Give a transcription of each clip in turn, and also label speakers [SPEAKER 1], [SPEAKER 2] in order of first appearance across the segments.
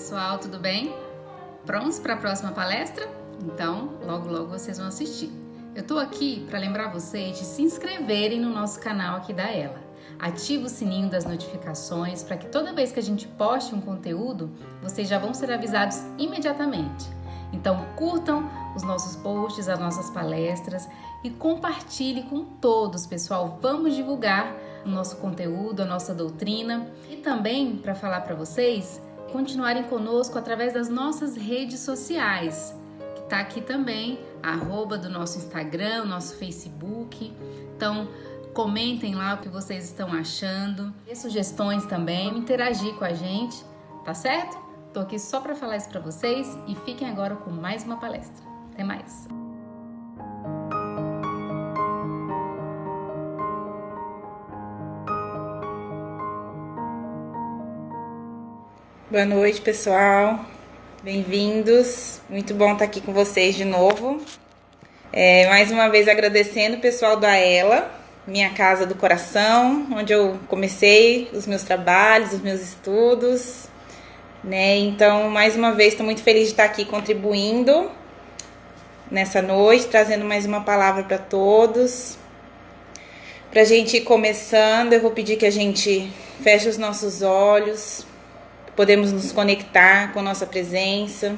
[SPEAKER 1] pessoal, tudo bem? Prontos para a próxima palestra? Então, logo vocês vão assistir. Eu tô aqui para lembrar vocês de se inscreverem no nosso canal aqui da Ela. Ativa o sininho das notificações para que toda vez que a gente poste um conteúdo, vocês já vão ser avisados imediatamente. Então, curtam os nossos posts, as nossas palestras e compartilhe com todos, pessoal. Vamos divulgar o nosso conteúdo, a nossa doutrina e também para falar para vocês continuarem conosco através das nossas redes sociais, que está aqui também, a @ do nosso Instagram, nosso Facebook. Então, comentem lá o que vocês estão achando, dê sugestões também, interagir com a gente, tá certo? Tô aqui só para falar isso para vocês e fiquem agora com mais uma palestra. Até mais!
[SPEAKER 2] Boa noite, pessoal. Bem-vindos. Muito bom estar aqui com vocês de novo. Mais uma vez agradecendo o pessoal da Ela, minha casa do coração, onde eu comecei os meus trabalhos, os meus estudos, né? Então, mais uma vez, estou muito feliz de estar aqui contribuindo nessa noite, trazendo mais uma palavra para todos. Para a gente ir começando, eu vou pedir que a gente feche os nossos olhos. Podemos nos conectar com a nossa presença,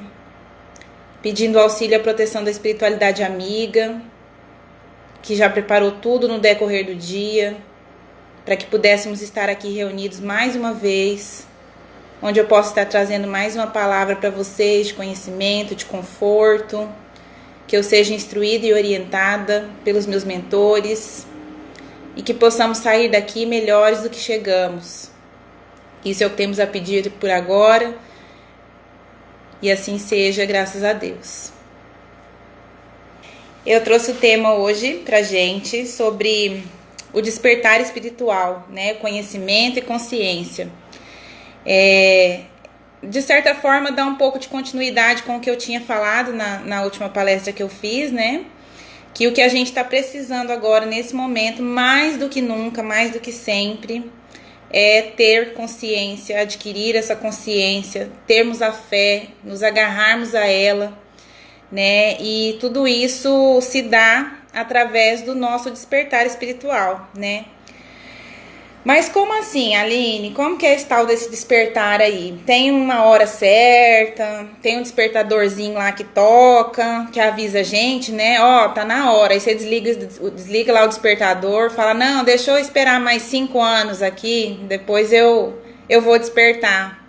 [SPEAKER 2] pedindo auxílio e a proteção da espiritualidade amiga, que já preparou tudo no decorrer do dia, para que pudéssemos estar aqui reunidos mais uma vez, onde eu possa estar trazendo mais uma palavra para vocês de conhecimento, de conforto, que eu seja instruída e orientada pelos meus mentores e que possamos sair daqui melhores do que chegamos. Isso é o que temos a pedir por agora, e assim seja, graças a Deus. Eu trouxe o tema hoje pra gente sobre o despertar espiritual, né? Conhecimento e consciência. De certa forma, dá um pouco de continuidade com o que eu tinha falado na última palestra que eu fiz, né? Que o que a gente está precisando agora, nesse momento, mais do que nunca, mais do que sempre, é ter consciência, adquirir essa consciência, termos a fé, nos agarrarmos a ela, né? E tudo isso se dá através do nosso despertar espiritual, né? Mas como assim, Aline? Como que é esse tal desse despertar aí? Tem uma hora certa, tem um despertadorzinho lá que toca, que avisa a gente, né? Ó, tá na hora. Aí você desliga lá o despertador, fala, não, deixa eu esperar mais 5 anos aqui, depois eu vou despertar.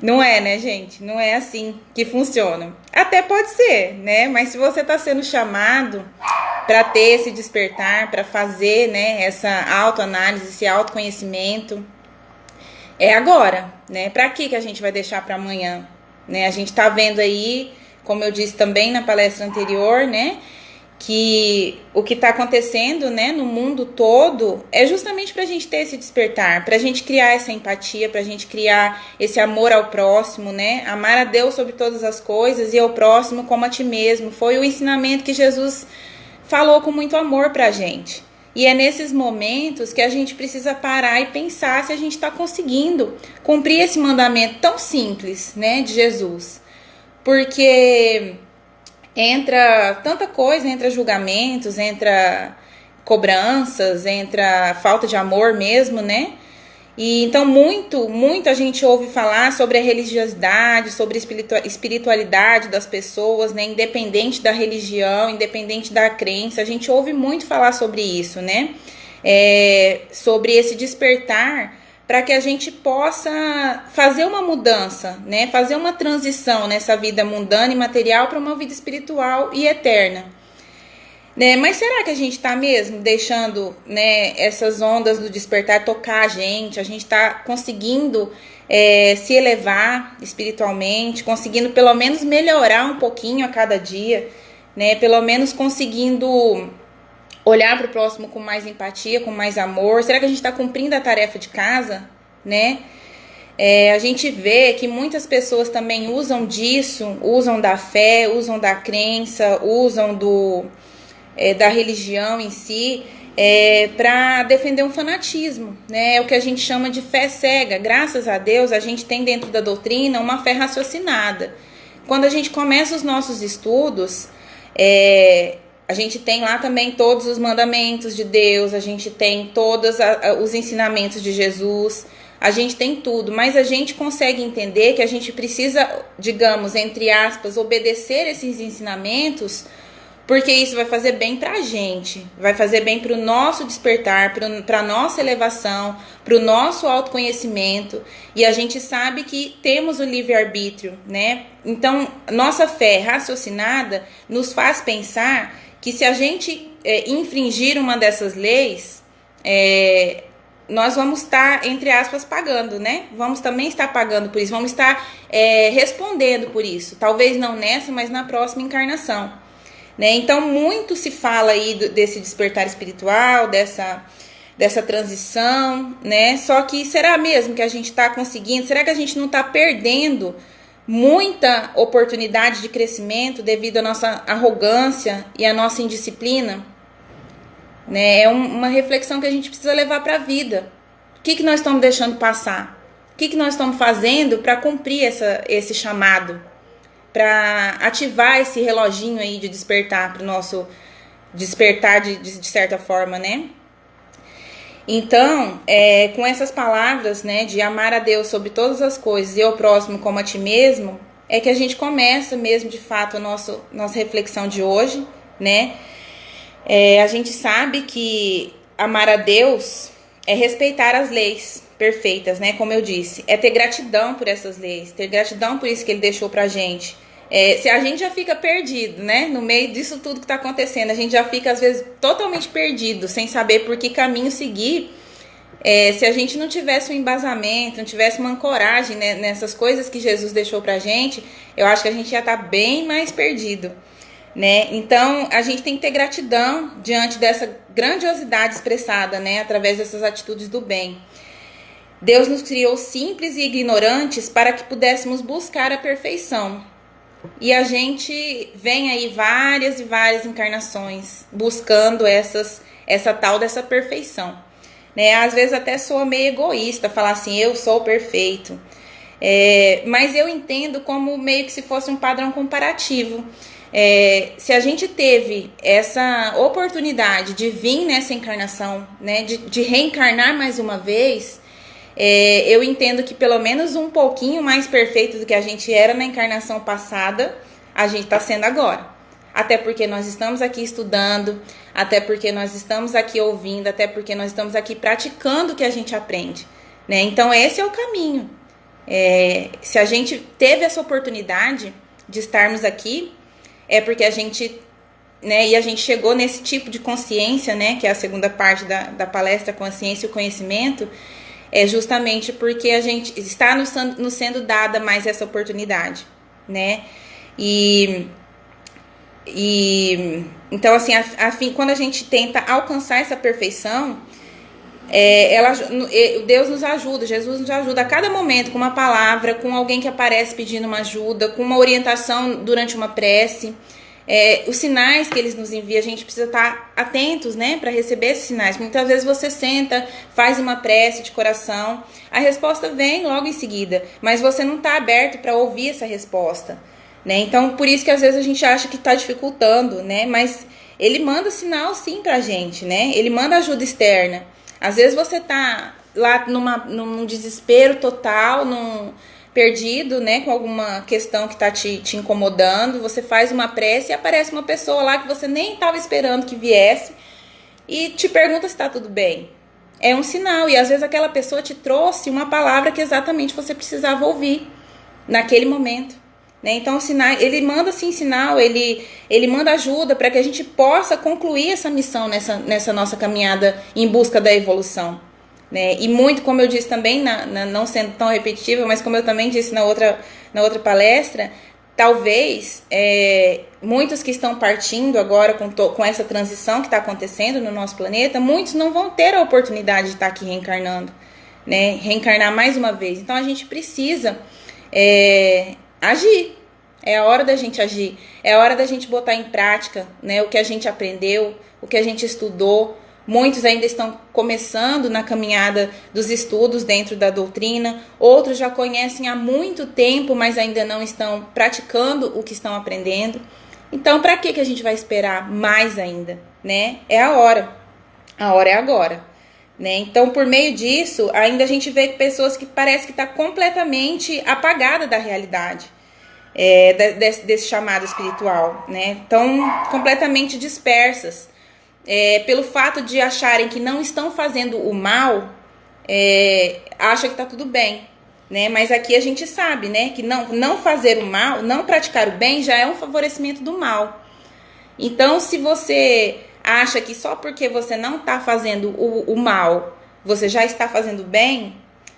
[SPEAKER 2] Não é, né, gente? Não é assim que funciona. Até pode ser, né? Mas se você tá sendo chamado para ter esse despertar, para fazer, né, essa autoanálise, esse autoconhecimento, é agora, né? Para que a gente vai deixar para amanhã, né? A gente tá vendo aí, como eu disse também na palestra anterior, né, que o que está acontecendo, né, no mundo todo é justamente para a gente ter esse despertar, para a gente criar essa empatia, para a gente criar esse amor ao próximo, né, amar a Deus sobre todas as coisas e ao próximo como a ti mesmo. Foi o ensinamento que Jesus falou com muito amor para a gente. E é nesses momentos que a gente precisa parar e pensar se a gente está conseguindo cumprir esse mandamento tão simples, né, de Jesus. Porque entra tanta coisa, entra julgamentos, entra cobranças, entra falta de amor mesmo, né? E então muito a gente ouve falar sobre a religiosidade, sobre a espiritualidade das pessoas, né? Independente da religião, independente da crença, a gente ouve muito falar sobre isso, né? Sobre esse despertar, para que a gente possa fazer uma mudança, né? Fazer uma transição nessa vida mundana e material para uma vida espiritual e eterna. Né? Mas será que a gente está mesmo deixando, né, essas ondas do despertar tocar a gente? A gente está conseguindo se elevar espiritualmente, conseguindo pelo menos melhorar um pouquinho a cada dia, né? Pelo menos conseguindo olhar para o próximo com mais empatia, com mais amor? Será que a gente está cumprindo a tarefa de casa, né? A gente vê que muitas pessoas também usam disso, usam da fé, usam da crença, usam da religião em si, para defender um fanatismo, né? É o que a gente chama de fé cega. Graças a Deus, a gente tem dentro da doutrina uma fé raciocinada. Quando a gente começa os nossos estudos, a gente tem lá também todos os mandamentos de Deus, a gente tem todos os ensinamentos de Jesus, a gente tem tudo, mas a gente consegue entender que a gente precisa, digamos, entre aspas, obedecer esses ensinamentos, porque isso vai fazer bem pra gente, vai fazer bem pro nosso despertar, pra nossa elevação, pro nosso autoconhecimento, e a gente sabe que temos o livre-arbítrio, né? Então, nossa fé raciocinada nos faz pensar que se a gente infringir uma dessas leis, nós vamos estar, entre aspas, pagando, né? Vamos também estar pagando por isso, vamos estar respondendo por isso, talvez não nessa, mas na próxima encarnação. Né? Então, muito se fala aí desse despertar espiritual, dessa transição, né? Só que será mesmo que a gente está conseguindo? Será que a gente não está perdendo muita oportunidade de crescimento devido à nossa arrogância e à nossa indisciplina? Né? É uma reflexão que a gente precisa levar para a vida. O que nós estamos deixando passar? O que nós estamos fazendo para cumprir esse chamado? Para ativar esse reloginho aí de despertar, para o nosso despertar de certa forma, né? Então, com essas palavras, né, de amar a Deus sobre todas as coisas e ao próximo como a ti mesmo, é que a gente começa mesmo, de fato, a nossa reflexão de hoje, né? A gente sabe que amar a Deus é respeitar as leis perfeitas, né? Como eu disse, é ter gratidão por essas leis, ter gratidão por isso que ele deixou pra gente. Se a gente já fica perdido, né? No meio disso tudo que tá acontecendo, a gente já fica às vezes totalmente perdido, sem saber por que caminho seguir. Se a gente não tivesse um embasamento, não tivesse uma ancoragem, né, nessas coisas que Jesus deixou pra gente, eu acho que a gente ia estar bem mais perdido, né? Então, a gente tem que ter gratidão diante dessa grandiosidade expressada, né, através dessas atitudes do bem. Deus nos criou simples e ignorantes para que pudéssemos buscar a perfeição. E a gente vem aí várias e várias encarnações buscando essa tal dessa perfeição, né? Às vezes até soa meio egoísta falar assim, eu sou perfeito. Mas eu entendo como meio que se fosse um padrão comparativo. Se a gente teve essa oportunidade de vir nessa encarnação, né, de reencarnar mais uma vez, eu entendo que pelo menos um pouquinho mais perfeito do que a gente era na encarnação passada, a gente está sendo agora. Até porque nós estamos aqui estudando, até porque nós estamos aqui ouvindo, até porque nós estamos aqui praticando o que a gente aprende, né? Então esse é o caminho. Se a gente teve essa oportunidade de estarmos aqui, é porque a gente, né, e a gente chegou nesse tipo de consciência, né, que é a segunda parte da palestra, consciência e o conhecimento, justamente porque a gente está nos sendo dada mais essa oportunidade, né? Então, assim, quando a gente tenta alcançar essa perfeição, Deus nos ajuda, Jesus nos ajuda a cada momento com uma palavra, com alguém que aparece pedindo uma ajuda, com uma orientação durante uma prece. Os sinais que eles nos enviam, a gente precisa estar atentos, né, para receber esses sinais. Muitas vezes você senta, faz uma prece de coração, a resposta vem logo em seguida, mas você não está aberto para ouvir essa resposta, né? Então, por isso que às vezes a gente acha que está dificultando, né? Mas ele manda sinal sim pra gente, né? Ele manda ajuda externa. Às vezes você está lá num desespero total, perdido, né, com alguma questão que está te incomodando, você faz uma prece e aparece uma pessoa lá que você nem estava esperando que viesse e te pergunta se está tudo bem. É um sinal, e às vezes aquela pessoa te trouxe uma palavra que exatamente você precisava ouvir naquele momento, né? Então o sinal, ele manda sim sinal, ele manda ajuda para que a gente possa concluir essa missão nessa nossa caminhada em busca da evolução. Né? E muito, como eu disse também, não sendo tão repetitiva, mas como eu também disse na outra palestra, talvez muitos que estão partindo agora com essa transição que está acontecendo no nosso planeta, muitos não vão ter a oportunidade de estar aqui reencarnando, né? Reencarnar mais uma vez. Então a gente precisa agir. É a hora da gente agir, é a hora da gente botar em prática, né, o que a gente aprendeu, o que a gente estudou, Muitos ainda estão começando na caminhada dos estudos dentro da doutrina. Outros já conhecem há muito tempo, mas ainda não estão praticando o que estão aprendendo. Então, para que a gente vai esperar mais ainda, né? É a hora. A hora é agora, né? Então, por meio disso, ainda a gente vê pessoas que parece que está completamente apagada da realidade, desse chamado espiritual, né? Estão completamente dispersas, pelo fato de acharem que não estão fazendo o mal, acha que está tudo bem, né? Mas aqui a gente sabe, né, que não fazer o mal, não praticar o bem já é um favorecimento do mal. Então, se você acha que só porque você não está fazendo o mal, você já está fazendo bem,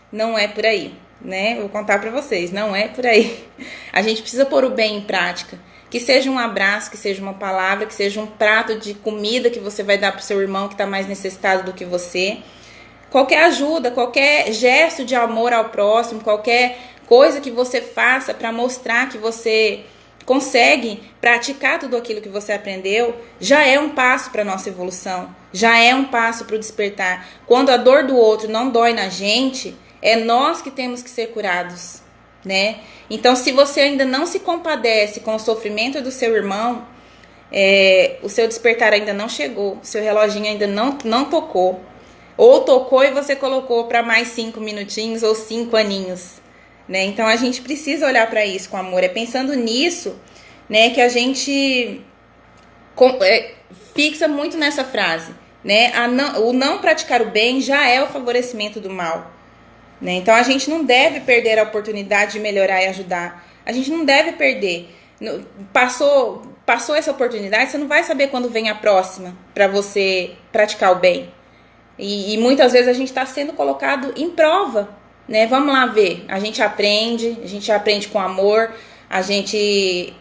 [SPEAKER 2] não é por aí, né? Vou contar para vocês, não é por aí. A gente precisa pôr o bem em prática. Que seja um abraço, que seja uma palavra, que seja um prato de comida que você vai dar para o seu irmão que está mais necessitado do que você. Qualquer ajuda, qualquer gesto de amor ao próximo, qualquer coisa que você faça para mostrar que você consegue praticar tudo aquilo que você aprendeu, já é um passo para a nossa evolução, já é um passo para o despertar. Quando a dor do outro não dói na gente, é nós que temos que ser curados, né? Então, se você ainda não se compadece com o sofrimento do seu irmão, o seu despertar ainda não chegou, o seu reloginho ainda não tocou, ou tocou e você colocou para mais 5 minutinhos ou 5 aninhos, né? Então a gente precisa olhar para isso com amor. É pensando nisso, né, que a gente fixa muito nessa frase, né? O não praticar o bem já é o favorecimento do mal, né? Então a gente não deve perder a oportunidade de melhorar e ajudar. A gente não deve perder. Passou essa oportunidade, você não vai saber quando vem a próxima para você praticar o bem. E muitas vezes a gente está sendo colocado em prova, né? Vamos lá ver. A gente aprende com amor. A gente,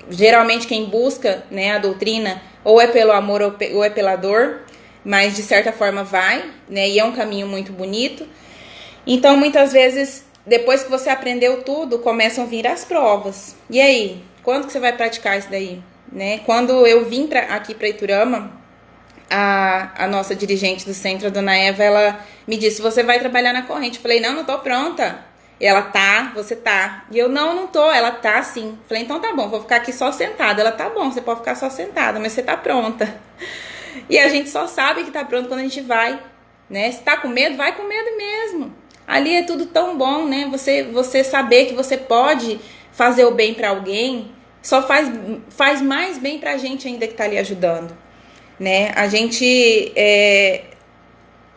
[SPEAKER 2] geralmente quem busca, né, a doutrina, ou é pelo amor ou é pela dor, mas de certa forma vai, né? E é um caminho muito bonito. Então, muitas vezes, depois que você aprendeu tudo, começam a vir as provas. E aí? Quando que você vai praticar isso daí? Né? Quando eu vim aqui para Iturama, a nossa dirigente do centro, a dona Eva, ela me disse: você vai trabalhar na corrente? Eu falei: não tô pronta. E ela: tá, você tá. E eu: não tô. Ela: tá sim. Eu falei: então tá bom, vou ficar aqui só sentada. Ela: tá bom, você pode ficar só sentada, mas você tá pronta. E a gente só sabe que tá pronto quando a gente vai, né? Se tá com medo, vai com medo mesmo. Ali é tudo tão bom, né? Você saber que você pode fazer o bem pra alguém, só faz mais bem pra gente ainda que tá ali ajudando, né? A gente,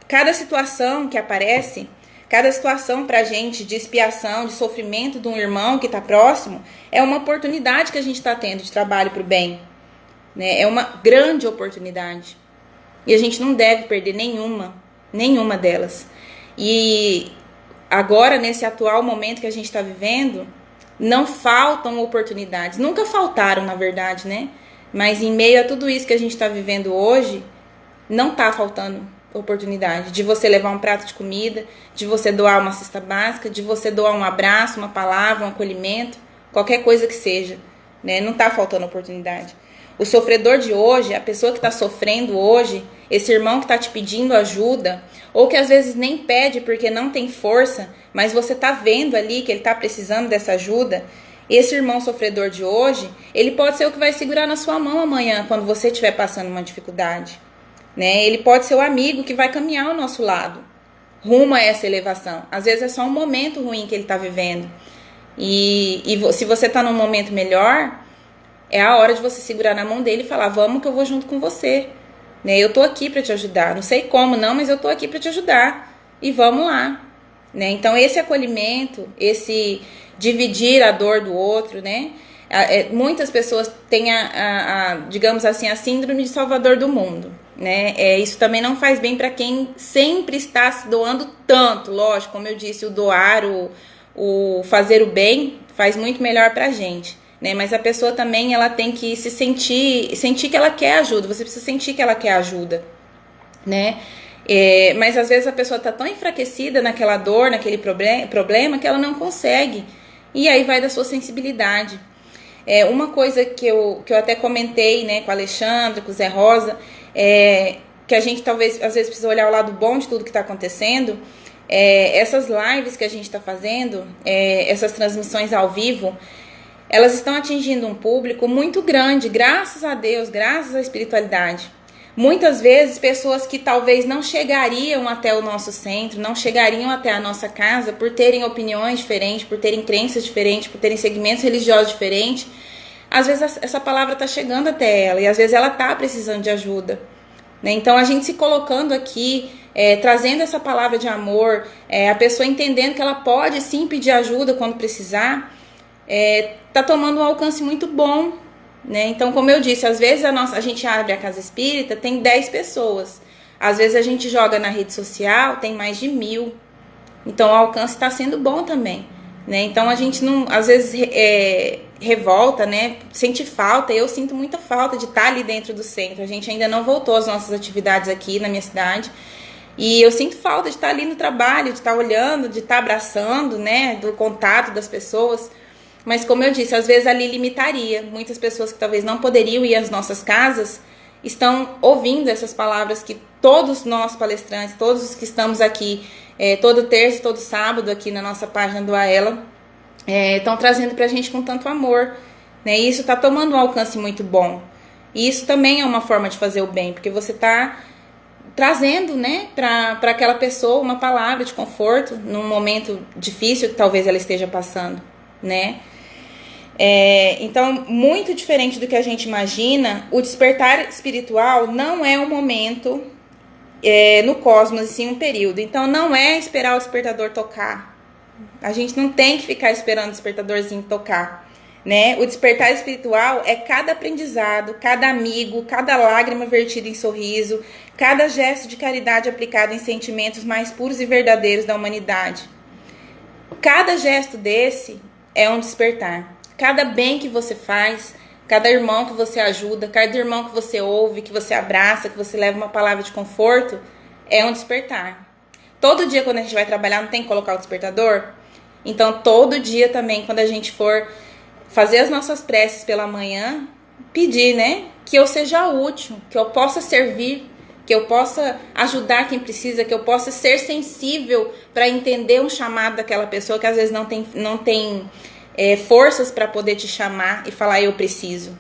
[SPEAKER 2] cada situação que aparece, cada situação pra gente de expiação, de sofrimento de um irmão que tá próximo, é uma oportunidade que a gente tá tendo de trabalho pro bem, né? É uma grande oportunidade. E a gente não deve perder nenhuma delas. E agora, nesse atual momento que a gente está vivendo, não faltam oportunidades. Nunca faltaram, na verdade, né? Mas em meio a tudo isso que a gente está vivendo hoje, não está faltando oportunidade de você levar um prato de comida, de você doar uma cesta básica, de você doar um abraço, uma palavra, um acolhimento, qualquer coisa que seja, né? Não está faltando oportunidade. O sofredor de hoje, a pessoa que está sofrendo hoje, esse irmão que está te pedindo ajuda, ou que às vezes nem pede porque não tem força, mas você está vendo ali que ele está precisando dessa ajuda, esse irmão sofredor de hoje, ele pode ser o que vai segurar na sua mão amanhã, quando você estiver passando uma dificuldade, né? Ele pode ser o amigo que vai caminhar ao nosso lado, rumo a essa elevação. Às vezes é só um momento ruim que ele está vivendo. E se você está num momento melhor, é a hora de você segurar na mão dele e falar: vamos que eu vou junto com você, né? Eu tô aqui para te ajudar, não sei como não, mas eu tô aqui para te ajudar, e vamos lá, né? Então esse acolhimento, esse dividir a dor do outro, né? Muitas pessoas têm digamos assim, a síndrome de salvador do mundo, né? Isso também não faz bem para quem sempre está se doando tanto. Lógico, como eu disse, o doar, o fazer o bem faz muito melhor pra gente, né? Mas a pessoa também, ela tem que se sentir que ela quer ajuda. Você precisa sentir que ela quer ajuda, né? Mas às vezes a pessoa tá tão enfraquecida naquela dor, naquele problema, que ela não consegue. E aí vai da sua sensibilidade. Uma coisa que eu até comentei, né, com a Alexandra, com o Zé Rosa, que a gente talvez, às vezes, precisa olhar o lado bom de tudo que está acontecendo. Essas lives que a gente está fazendo, essas transmissões ao vivo, elas estão atingindo um público muito grande, graças a Deus, graças à espiritualidade. Muitas vezes, pessoas que talvez não chegariam até o nosso centro, não chegariam até a nossa casa por terem opiniões diferentes, por terem crenças diferentes, por terem segmentos religiosos diferentes. Às vezes essa palavra está chegando até ela e às vezes ela está precisando de ajuda, né? Então a gente se colocando aqui, trazendo essa palavra de amor, a pessoa entendendo que ela pode sim pedir ajuda quando precisar, tá tomando um alcance muito bom, né? Então, como eu disse, às vezes a gente abre a casa espírita, tem 10 pessoas. Às vezes a gente joga na rede social, tem mais de 1000. Então o alcance está sendo bom também, né? Então a gente não, às vezes revolta, né? Sente falta. Eu sinto muita falta de estar ali dentro do centro. A gente ainda não voltou às nossas atividades aqui na minha cidade. E eu sinto falta de estar ali no trabalho, de estar olhando, de estar abraçando, né? Do contato das pessoas. Mas como eu disse, às vezes ali limitaria. Muitas pessoas que talvez não poderiam ir às nossas casas estão ouvindo essas palavras que todos nós palestrantes, todos os que estamos aqui, todo terça, todo sábado aqui na nossa página do Aela, estão trazendo pra gente com tanto amor, né? E isso tá tomando um alcance muito bom. E isso também é uma forma de fazer o bem, porque você tá trazendo, né, pra aquela pessoa uma palavra de conforto num momento difícil que talvez ela esteja passando, né? Então, muito diferente do que a gente imagina, o despertar espiritual não é um momento no cosmos, sim, um período. Então, não é esperar o despertador tocar. A gente não tem que ficar esperando o despertadorzinho tocar, né? O despertar espiritual é cada aprendizado, cada amigo, cada lágrima vertida em sorriso, cada gesto de caridade aplicado em sentimentos mais puros e verdadeiros da humanidade. Cada gesto desse é um despertar. Cada bem que você faz, cada irmão que você ajuda, cada irmão que você ouve, que você abraça, que você leva uma palavra de conforto, é um despertar. Todo dia quando a gente vai trabalhar não tem que colocar o despertador? Então todo dia também quando a gente for fazer as nossas preces pela manhã, pedir, né, que eu seja útil, que eu possa servir, que eu possa ajudar quem precisa, que eu possa ser sensível para entender um chamado daquela pessoa que às vezes não tem forças para poder te chamar e falar eu preciso,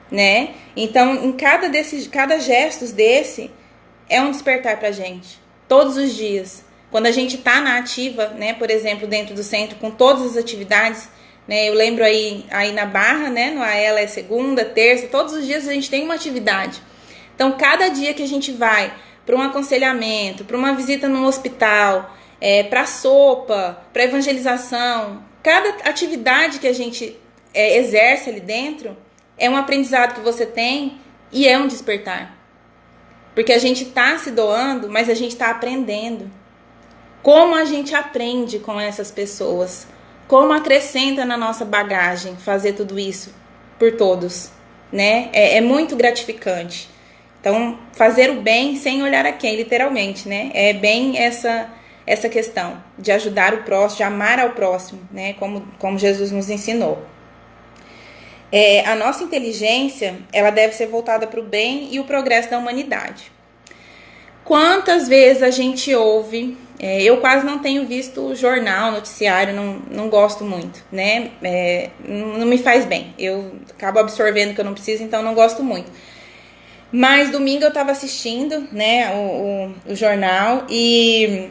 [SPEAKER 2] né? Então, em cada gestos desse é um despertar pra gente, todos os dias. Quando a gente tá na ativa, né, por exemplo, dentro do centro, com todas as atividades, né, eu lembro aí na Barra, né, no Aela é segunda, terça, todos os dias a gente tem uma atividade. Então, cada dia que a gente vai para um aconselhamento, para uma visita no hospital, para sopa, para evangelização, cada atividade que a gente exerce ali dentro é um aprendizado que você tem e é um despertar. Porque a gente está se doando, mas a gente está aprendendo. Como a gente aprende com essas pessoas? Como acrescenta na nossa bagagem fazer tudo isso por todos, né? É muito gratificante. Então, fazer o bem sem olhar a quem, literalmente, né? É bem essa questão de ajudar o próximo, de amar ao próximo, né? Como Jesus nos ensinou. A nossa inteligência, ela deve ser voltada para o bem e o progresso da humanidade. Quantas vezes a gente ouve, eu quase não tenho visto jornal, noticiário, não gosto muito, né? Não me faz bem, eu acabo absorvendo o que eu não preciso, então não gosto muito. Mas domingo eu estava assistindo, né, o jornal e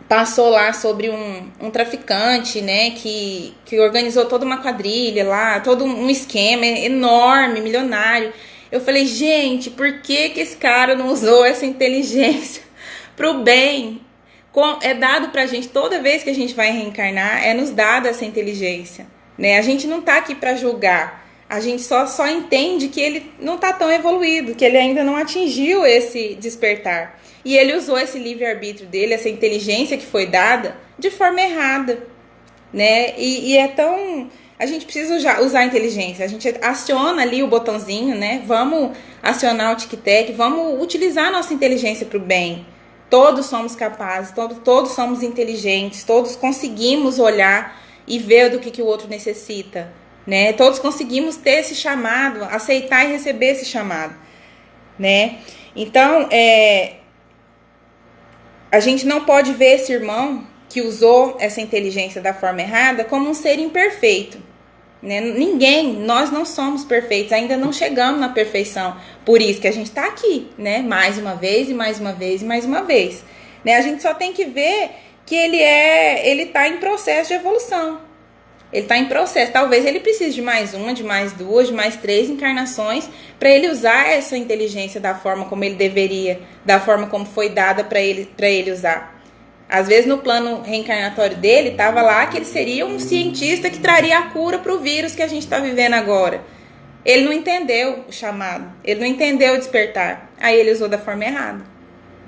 [SPEAKER 2] passou lá sobre um traficante, né, que organizou toda uma quadrilha lá, todo um esquema enorme, milionário. Eu falei, gente, por que esse cara não usou essa inteligência pro bem? É dado pra gente, toda vez que a gente vai reencarnar, é nos dado essa inteligência, né? A gente não tá aqui pra julgar, a gente só entende que ele não tá tão evoluído, que ele ainda não atingiu esse despertar. E ele usou esse livre-arbítrio dele, essa inteligência que foi dada, de forma errada, né? E é tão... A gente precisa usar a inteligência, a gente aciona ali o botãozinho, né? Vamos acionar o tic-tac, vamos utilizar a nossa inteligência para o bem. Todos somos capazes, todos somos inteligentes, todos conseguimos olhar e ver do que o outro necessita, né? Todos conseguimos ter esse chamado, aceitar e receber esse chamado. né? Então, a gente não pode ver esse irmão que usou essa inteligência da forma errada como um ser imperfeito, né? Nós não somos perfeitos, ainda não chegamos na perfeição. Por isso que a gente está aqui, né? Mais uma vez e mais uma vez e mais uma vez, né? A gente só tem que ver que ele está em processo de evolução. Ele está em processo. Talvez ele precise de mais uma, de mais duas, de mais 3 encarnações para ele usar essa inteligência da forma como ele deveria, da forma como foi dada para ele usar. Às vezes no plano reencarnatório dele estava lá que ele seria um cientista que traria a cura para o vírus que a gente está vivendo agora. Ele não entendeu o chamado, ele não entendeu o despertar. Aí ele usou da forma errada.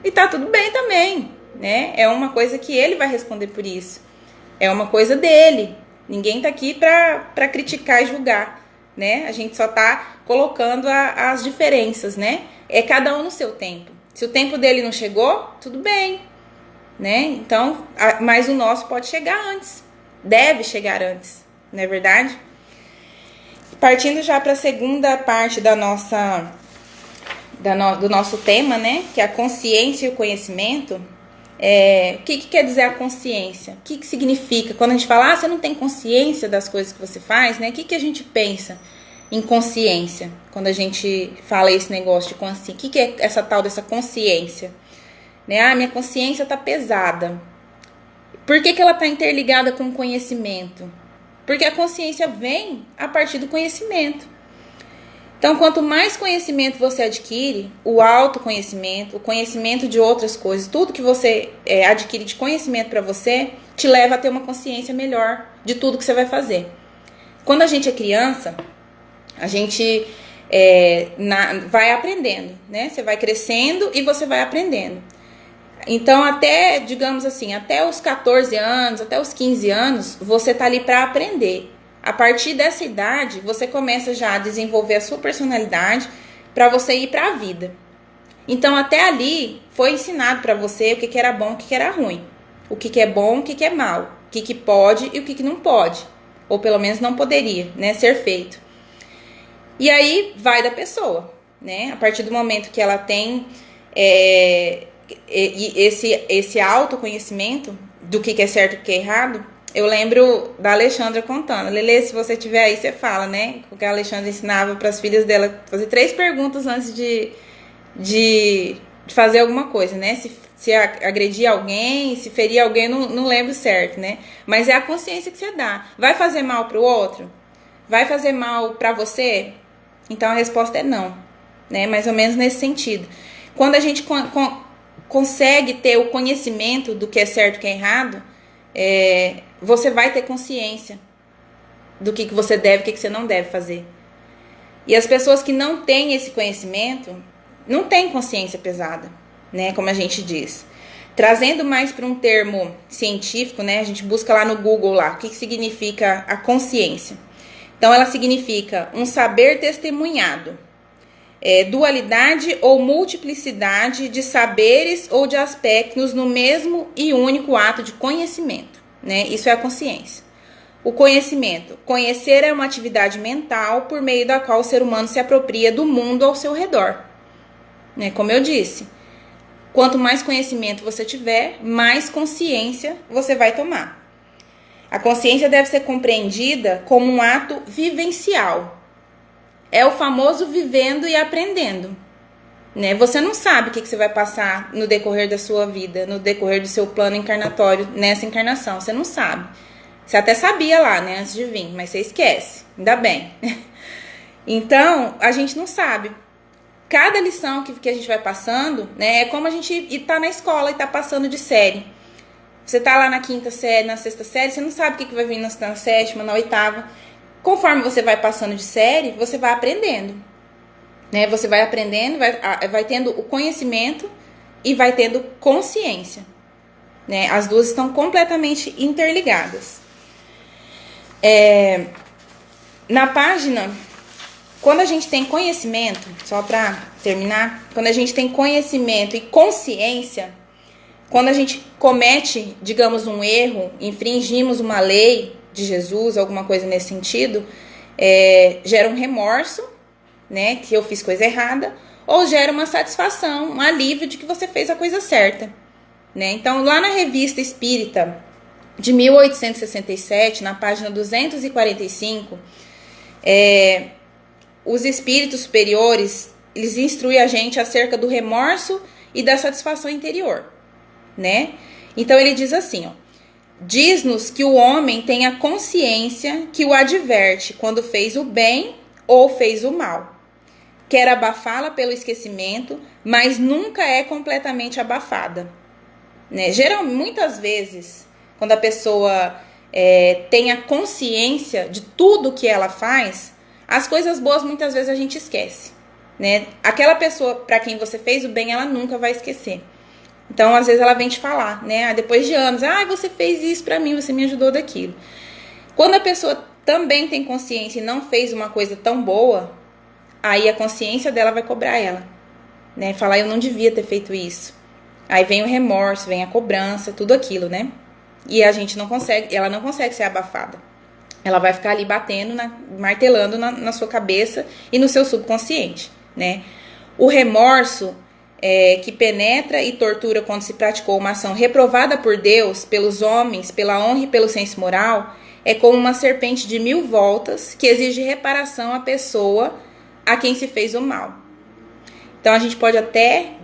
[SPEAKER 2] E tá tudo bem também, né? É uma coisa que ele vai responder por isso. É uma coisa dele. Ninguém tá aqui para criticar e julgar, né? A gente só tá colocando as diferenças, né? É cada um no seu tempo. Se o tempo dele não chegou, tudo bem, né? Então, mas o nosso pode chegar antes. Deve chegar antes, não é verdade? Partindo já para a segunda parte do nosso tema, né? Que é a consciência e o conhecimento. O que quer dizer a consciência? O que significa? Quando a gente fala, você não tem consciência das coisas que você faz, né? O que a gente pensa em consciência? Quando a gente fala esse negócio de consciência. O que é essa tal dessa consciência? Né? Minha consciência está pesada. Por que ela está interligada com o conhecimento? Porque a consciência vem a partir do conhecimento. Então, quanto mais conhecimento você adquire, o autoconhecimento, o conhecimento de outras coisas, tudo que você adquire de conhecimento para você, te leva a ter uma consciência melhor de tudo que você vai fazer. Quando a gente é criança, a gente vai aprendendo, né? Você vai crescendo e você vai aprendendo. Então, até, digamos assim, até os 14 anos, até os 15 anos, você tá ali para aprender. A partir dessa idade, você começa já a desenvolver a sua personalidade para você ir para a vida. Então, até ali, foi ensinado para você o que era bom e o que era ruim. O que é bom e o que é mal. O que pode e o que não pode. Ou pelo menos não poderia, né, ser feito. E aí, vai da pessoa, né? A partir do momento que ela tem esse autoconhecimento do que é certo e o que é errado. Eu lembro da Alexandra contando. Lelê, se você tiver aí, você fala, né? Porque a Alexandra ensinava para as filhas dela fazer 3 perguntas antes de fazer alguma coisa, né? Se agredir alguém, se ferir alguém, não lembro certo, né? Mas é a consciência que você dá. Vai fazer mal para o outro? Vai fazer mal para você? Então a resposta é não, né? Mais ou menos nesse sentido. Quando a gente consegue ter o conhecimento do que é certo e o que é errado, você vai ter consciência do que você deve e o que você não deve fazer. E as pessoas que não têm esse conhecimento não têm consciência pesada, né? Como a gente diz. Trazendo mais para um termo científico, né? A gente busca lá no Google lá, o que significa a consciência. Então, ela significa um saber testemunhado. Dualidade ou multiplicidade de saberes ou de aspectos no mesmo e único ato de conhecimento, né? Isso é a consciência. O conhecimento. Conhecer é uma atividade mental por meio da qual o ser humano se apropria do mundo ao seu redor, né? Como eu disse, quanto mais conhecimento você tiver, mais consciência você vai tomar. A consciência deve ser compreendida como um ato vivencial. É o famoso vivendo e aprendendo, né? Você não sabe o que você vai passar no decorrer da sua vida, no decorrer do seu plano encarnatório, nessa encarnação. Você não sabe. Você até sabia lá, né, antes de vir, mas você esquece. Ainda bem. Então, a gente não sabe. Cada lição que a gente vai passando, né, é como a gente tá na escola e tá passando de série. Você tá lá na 5ª série, na 6ª série, você não sabe o que vai vir na 7ª, na 8ª. Conforme você vai passando de série, você vai aprendendo, né? Você vai aprendendo, vai tendo o conhecimento e vai tendo consciência, né? As duas estão completamente interligadas. Na página, quando a gente tem conhecimento, só para terminar, quando a gente tem conhecimento e consciência, quando a gente comete, digamos, um erro, infringimos uma lei de Jesus, alguma coisa nesse sentido, gera um remorso, né, que eu fiz coisa errada, ou gera uma satisfação, um alívio de que você fez a coisa certa, né? Então, lá na Revista Espírita de 1867, na página 245, os espíritos superiores, eles instruem a gente acerca do remorso e da satisfação interior, né? Então, ele diz assim, ó: diz-nos que o homem tem a consciência que o adverte quando fez o bem ou fez o mal. Quer abafá-la pelo esquecimento, mas nunca é completamente abafada, né? Muitas vezes, quando a pessoa tem a consciência de tudo que ela faz, as coisas boas muitas vezes a gente esquece, né? Aquela pessoa para quem você fez o bem, ela nunca vai esquecer. Então, às vezes ela vem te falar, né? Depois de anos, você fez isso pra mim, você me ajudou daquilo. Quando a pessoa também tem consciência e não fez uma coisa tão boa, aí a consciência dela vai cobrar ela, né? Falar, eu não devia ter feito isso. Aí vem o remorso, vem a cobrança, tudo aquilo, né? E a gente não consegue, ela não consegue ser abafada. Ela vai ficar ali batendo, martelando na sua cabeça e no seu subconsciente, né? O remorso que penetra e tortura quando se praticou uma ação reprovada por Deus, pelos homens, pela honra e pelo senso moral, é como uma serpente de 1000 voltas que exige reparação à pessoa a quem se fez o mal. Então a gente pode até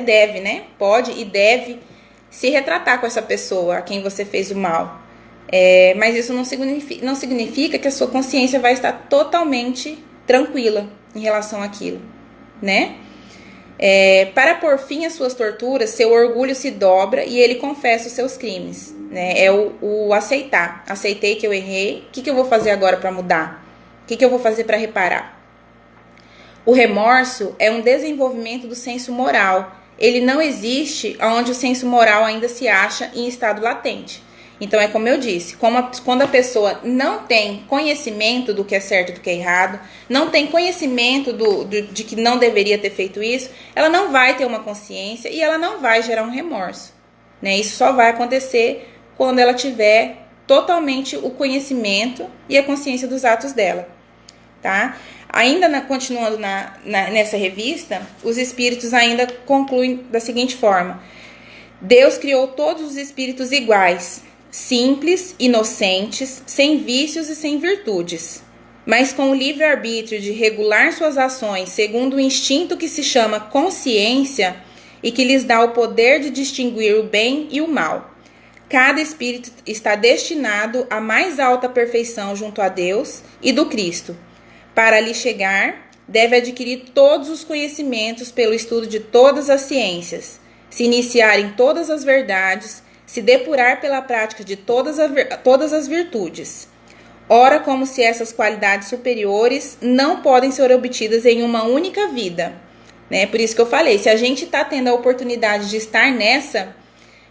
[SPEAKER 2] deve, né? Pode e deve se retratar com essa pessoa a quem você fez o mal. Mas isso não significa que a sua consciência vai estar totalmente tranquila em relação àquilo, né? Para pôr fim às suas torturas, seu orgulho se dobra e ele confessa os seus crimes, né? É o aceitar. Aceitei que eu errei. O que eu vou fazer agora para mudar? O que eu vou fazer para reparar? O remorso é um desenvolvimento do senso moral. Ele não existe onde o senso moral ainda se acha em estado latente. Então, é como eu disse, quando a pessoa não tem conhecimento do que é certo e do que é errado, não tem conhecimento de que não deveria ter feito isso, ela não vai ter uma consciência e ela não vai gerar um remorso, né? Isso só vai acontecer quando ela tiver totalmente o conhecimento e a consciência dos atos dela, tá? Ainda continuando nessa revista, os espíritos ainda concluem da seguinte forma: Deus criou todos os espíritos iguais, simples, inocentes, sem vícios e sem virtudes, mas com o livre-arbítrio de regular suas ações segundo o instinto que se chama consciência e que lhes dá o poder de distinguir o bem e o mal. Cada espírito está destinado à mais alta perfeição junto a Deus e do Cristo. Para ali chegar, deve adquirir todos os conhecimentos pelo estudo de todas as ciências, se iniciar em todas as verdades, se depurar pela prática de todas as virtudes. Ora, como se essas qualidades superiores não podem ser obtidas em uma única vida, né? Por isso que eu falei, se a gente está tendo a oportunidade de estar nessa,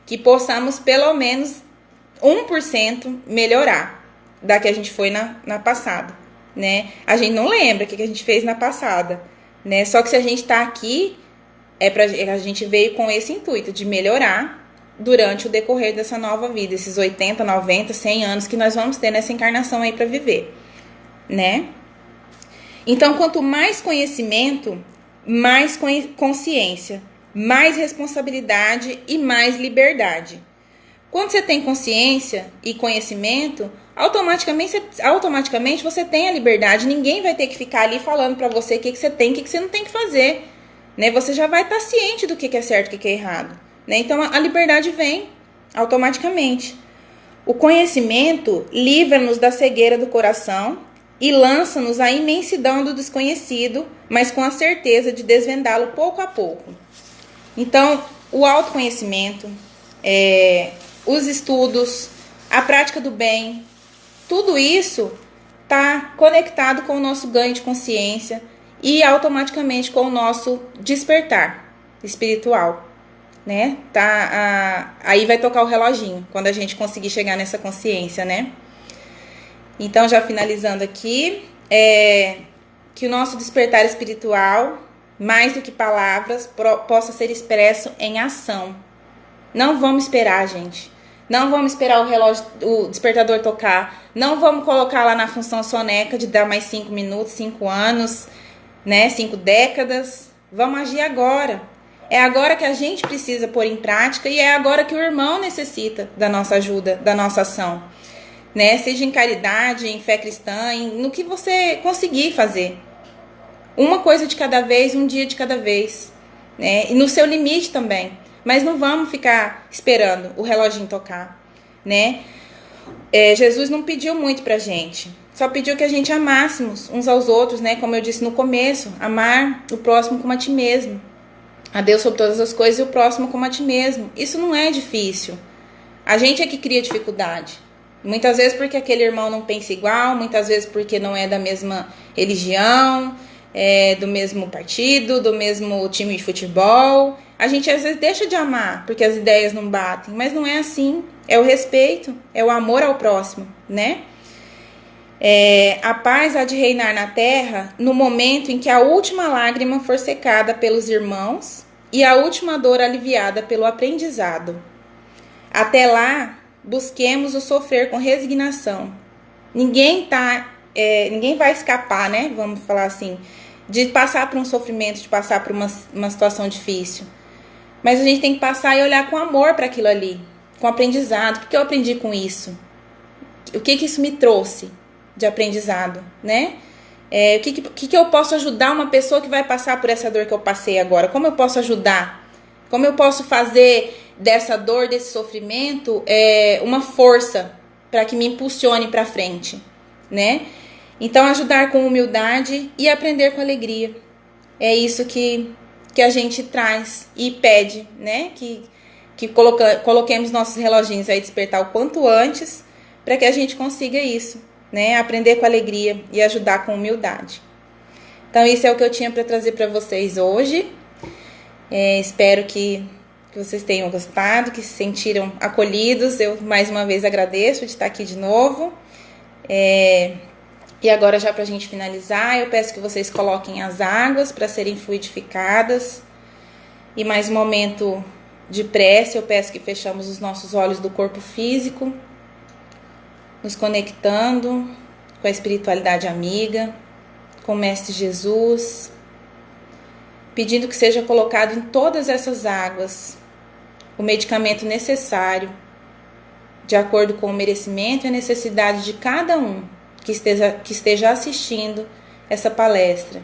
[SPEAKER 2] que possamos pelo menos 1% melhorar da que a gente foi na passada, né? A gente não lembra o que a gente fez na passada, né? Só que se a gente está aqui, a gente veio com esse intuito de melhorar durante o decorrer dessa nova vida, esses 80, 90, 100 anos que nós vamos ter nessa encarnação aí para viver, né? Então, quanto mais conhecimento, mais consciência, mais responsabilidade e mais liberdade. Quando você tem consciência e conhecimento, automaticamente você tem a liberdade. Ninguém vai ter que ficar ali falando para você o que você tem, o que você não tem que fazer, né? Você já vai estar ciente do que é certo e o que é errado, né? Então a liberdade vem automaticamente. O conhecimento livra-nos da cegueira do coração e lança-nos à imensidão do desconhecido, mas com a certeza de desvendá-lo pouco a pouco. Então, o autoconhecimento, os estudos, a prática do bem, tudo isso está conectado com o nosso ganho de consciência e automaticamente com o nosso despertar espiritual, né? Aí vai tocar o reloginho quando a gente conseguir chegar nessa consciência, né? Então, já finalizando aqui, que o nosso despertar espiritual, mais do que palavras, possa ser expresso em ação. Não vamos esperar, gente. Não vamos esperar o despertador tocar. Não vamos colocar lá na função soneca de dar mais 5 minutos, 5 anos. né? 5 décadas. Vamos agir agora. É agora que a gente precisa pôr em prática e é agora que o irmão necessita da nossa ajuda, da nossa ação, né? Seja em caridade, em fé cristã, no que você conseguir fazer. Uma coisa de cada vez, um dia de cada vez, né? E no seu limite também. Mas não vamos ficar esperando o reloginho tocar, né? Jesus não pediu muito pra gente. Só pediu que a gente amássemos uns aos outros, né? Como eu disse no começo, amar o próximo como a ti mesmo. A Deus sobre todas as coisas e o próximo como a ti mesmo. Isso não é difícil. A gente é que cria dificuldade. Muitas vezes porque aquele irmão não pensa igual, muitas vezes porque não é da mesma religião, do mesmo partido, do mesmo time de futebol. A gente às vezes deixa de amar porque as ideias não batem, mas não é assim. É o respeito, é o amor ao próximo, né? A paz há de reinar na terra no momento em que a última lágrima for secada pelos irmãos e a última dor aliviada pelo aprendizado. Até lá, busquemos o sofrer com resignação. Ninguém vai escapar, né? Vamos falar assim, de passar por um sofrimento, de passar por uma situação difícil. Mas a gente tem que passar e olhar com amor para aquilo ali, com aprendizado. O que eu aprendi com isso? O que isso me trouxe de aprendizado, né? O que eu posso ajudar uma pessoa que vai passar por essa dor que eu passei agora? Como eu posso ajudar? Como eu posso fazer dessa dor, desse sofrimento, uma força para que me impulsione para frente, né? Então, ajudar com humildade e aprender com alegria. É isso que a gente traz e pede, né? Que coloquemos nossos reloginhos aí despertar o quanto antes para que a gente consiga isso, né? Aprender com alegria e ajudar com humildade. Então, isso é o que eu tinha para trazer para vocês hoje. Espero que vocês tenham gostado, que se sentiram acolhidos. Eu, mais uma vez, agradeço de estar aqui de novo. E agora, já para a gente finalizar, eu peço que vocês coloquem as águas para serem fluidificadas. E mais um momento de prece, eu peço que fechamos os nossos olhos do corpo físico, nos conectando com a espiritualidade amiga, com o Mestre Jesus, pedindo que seja colocado em todas essas águas o medicamento necessário, de acordo com o merecimento e a necessidade de cada um que esteja assistindo essa palestra.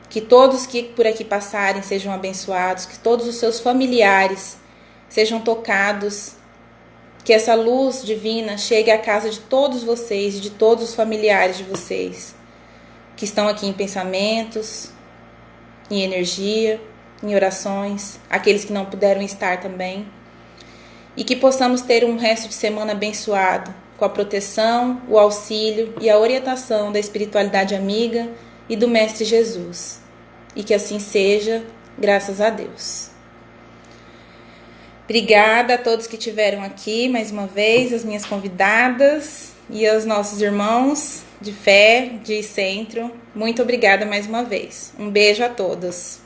[SPEAKER 2] Que todos que por aqui passarem sejam abençoados, que todos os seus familiares sejam tocados, que essa luz divina chegue à casa de todos vocês e de todos os familiares de vocês, que estão aqui em pensamentos, em energia, em orações, aqueles que não puderam estar também, e que possamos ter um resto de semana abençoado, com a proteção, o auxílio e a orientação da espiritualidade amiga e do Mestre Jesus. E que assim seja, graças a Deus. Obrigada a todos que estiveram aqui, mais uma vez, as minhas convidadas e aos nossos irmãos de fé, de centro. Muito obrigada mais uma vez. Um beijo a todos.